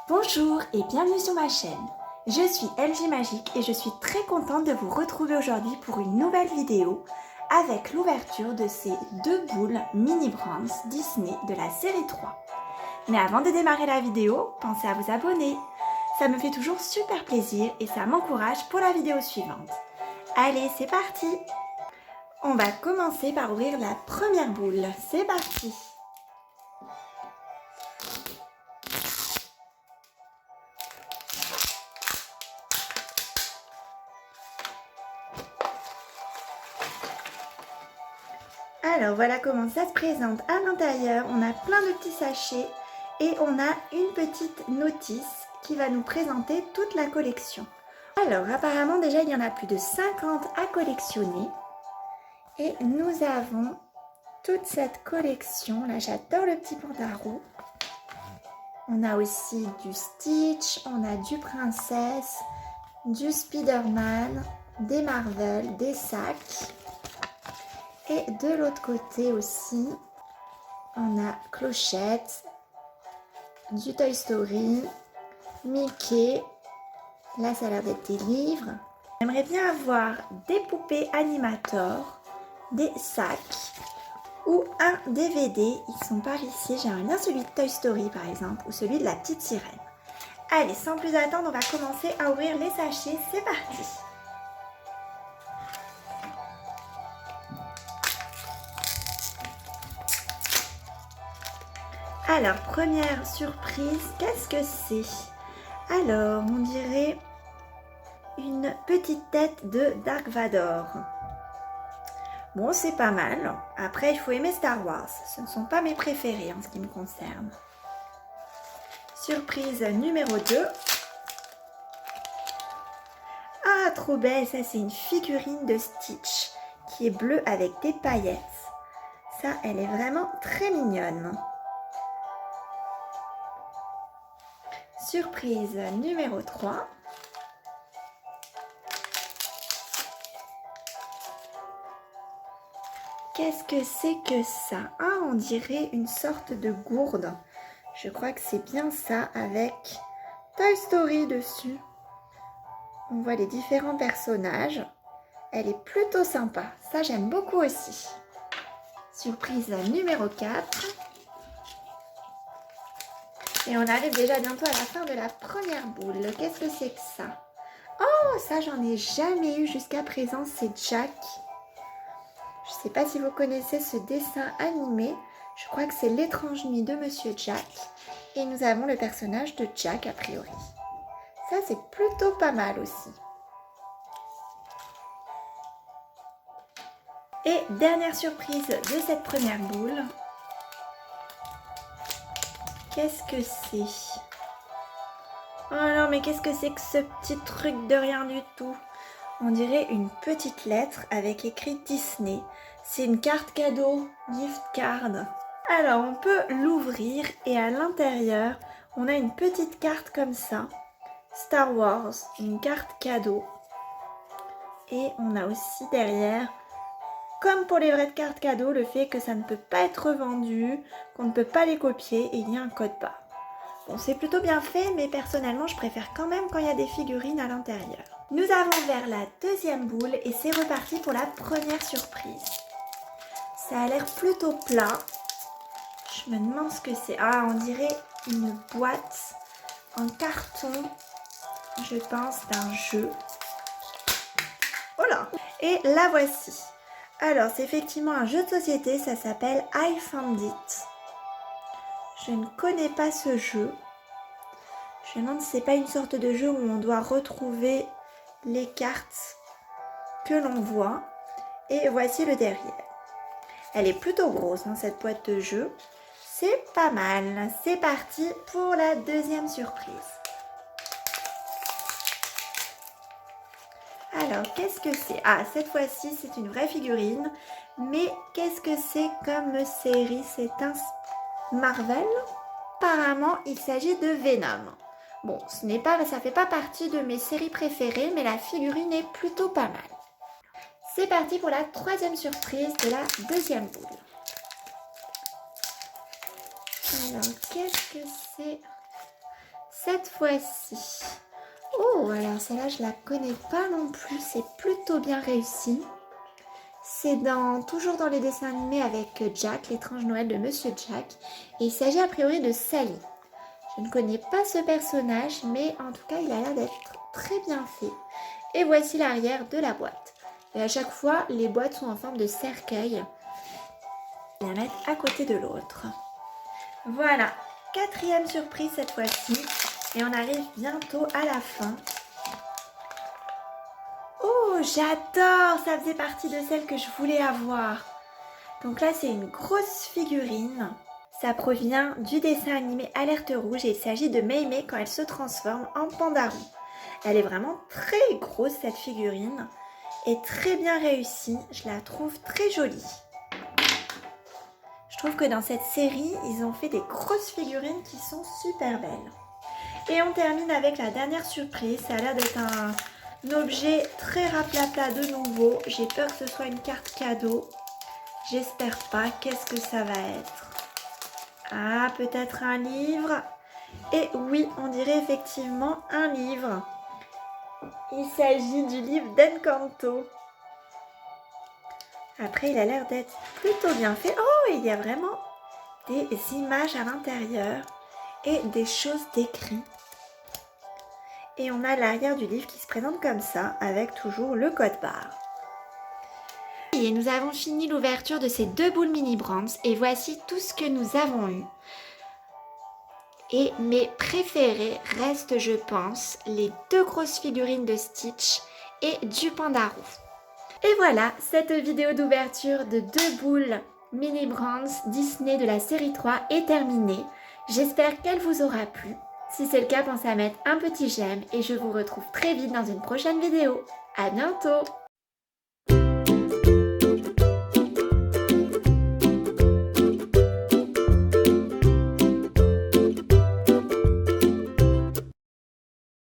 Bonjour et bienvenue sur ma chaîne. Je suis LG Magique et je suis très contente de vous retrouver aujourd'hui pour une nouvelle vidéo avec l'ouverture de ces deux boules Mini Brands Disney de la série 3. Mais avant de démarrer la vidéo, pensez à vous abonner. Ça me fait toujours super plaisir et ça m'encourage pour la vidéo suivante. Allez, c'est parti! On va commencer par ouvrir la première boule. C'est parti! Alors voilà comment ça se présente à l'intérieur. On a plein de petits sachets et on a une petite notice qui va nous présenter toute la collection. Alors apparemment déjà il y en a plus de 50 à collectionner et nous avons toute cette collection. Là j'adore le petit pandarou. On a aussi du Stitch, on a du Princesse, du Spider-Man, des Marvel, des sacs. Et de l'autre côté aussi, on a Clochette, du Toy Story, Mickey. Là, ça a l'air d'être des livres. J'aimerais bien avoir des poupées Animator, des sacs ou un DVD. Ils sont par ici. J'aimerais bien celui de Toy Story par exemple ou celui de la petite sirène. Allez, sans plus attendre, on va commencer à ouvrir les sachets. C'est parti! Alors, première surprise, qu'est-ce que c'est? Alors, on dirait une petite tête de Dark Vador. Bon, c'est pas mal. Après, il faut aimer Star Wars. Ce ne sont pas mes préférés en ce qui me concerne. Surprise numéro 2. Ah, trop belle. Ça, c'est une figurine de Stitch qui est bleue avec des paillettes. Ça, elle est vraiment très mignonne. Surprise numéro 3. Qu'est-ce que c'est que ça? Ah, on dirait une sorte de gourde. Je crois que c'est bien ça avec Toy Story dessus. On voit les différents personnages. Elle est plutôt sympa. Ça, j'aime beaucoup aussi. Surprise numéro 4. Et on arrive déjà bientôt à la fin de la première boule. Qu'est-ce que c'est que ça? Oh, ça, j'en ai jamais eu jusqu'à présent. C'est Jack. Je ne sais pas si vous connaissez ce dessin animé. Je crois que c'est L'étrange nuit de Monsieur Jack. Et nous avons le personnage de Jack a priori. Ça, c'est plutôt pas mal aussi. Et dernière surprise de cette première boule. Qu'est-ce que c'est? Oh non, mais qu'est-ce que c'est que ce petit truc de rien du tout? On dirait une petite lettre avec écrit Disney. C'est une carte cadeau, gift card. Alors, on peut l'ouvrir et à l'intérieur, on a une petite carte comme ça. Star Wars, une carte cadeau. Et on a aussi derrière, comme pour les vraies cartes cadeaux, le fait que ça ne peut pas être vendu, qu'on ne peut pas les copier et il y a un code barre. Bon, c'est plutôt bien fait, mais personnellement, je préfère quand même quand il y a des figurines à l'intérieur. Nous avons vers la deuxième boule et c'est reparti pour la première surprise. Ça a l'air plutôt plat. Je me demande ce que c'est. Ah, on dirait une boîte en carton, je pense, d'un jeu. Oh là! Et la voici. Alors, c'est effectivement un jeu de société, ça s'appelle I Found It. Je ne connais pas ce jeu. Je me demande si c'est pas une sorte de jeu où on doit retrouver les cartes que l'on voit. Et voici le derrière. Elle est plutôt grosse, hein, cette boîte de jeu. C'est pas mal. C'est parti pour la deuxième surprise. Alors, qu'est-ce que c'est? Ah, cette fois-ci, c'est une vraie figurine. Mais qu'est-ce que c'est comme série? C'est un Marvel? Apparemment, il s'agit de Venom. Bon, ça fait pas partie de mes séries préférées, mais la figurine est plutôt pas mal. C'est parti pour la troisième surprise de la deuxième boule. Alors, qu'est-ce que c'est? cette fois-ci. Oh, alors celle-là, je la connais pas non plus. C'est plutôt bien réussi. C'est toujours dans les dessins animés avec Jack, l'étrange Noël de Monsieur Jack. Et il s'agit a priori de Sally. Je ne connais pas ce personnage, mais en tout cas, il a l'air d'être très bien fait. Et voici l'arrière de la boîte. Et à chaque fois, les boîtes sont en forme de cercueil. On va la mettre à côté de l'autre. Voilà, 4e surprise cette fois-ci. Et on arrive bientôt à la fin. Oh, j'adore! Ça faisait partie de celle que je voulais avoir. Donc là, c'est une grosse figurine. Ça provient du dessin animé Alerte Rouge et il s'agit de Mémé quand elle se transforme en Pandarou. Elle est vraiment très grosse cette figurine et très bien réussie. Je la trouve très jolie. Je trouve que dans cette série, ils ont fait des grosses figurines qui sont super belles. Et on termine avec la dernière surprise. Ça a l'air d'être un objet très raplapla de nouveau. J'ai peur que ce soit une carte cadeau. J'espère pas. Qu'est-ce que ça va être? Ah, peut-être un livre. Et oui, on dirait effectivement un livre. Il s'agit du livre d'Encanto. Après, il a l'air d'être plutôt bien fait. Oh, il y a vraiment des images à l'intérieur et des choses décrites. Et on a l'arrière du livre qui se présente comme ça, avec toujours le code barre. Et nous avons fini l'ouverture de ces 2 boules mini Brands et voici tout ce que nous avons eu. Et mes préférés restent, je pense, les 2 grosses figurines de Stitch et du Pandarou. Et voilà, cette vidéo d'ouverture de 2 boules mini Brands Disney de la série 3 est terminée. J'espère qu'elle vous aura plu. Si c'est le cas, pensez à mettre un petit j'aime et je vous retrouve très vite dans une prochaine vidéo. À bientôt!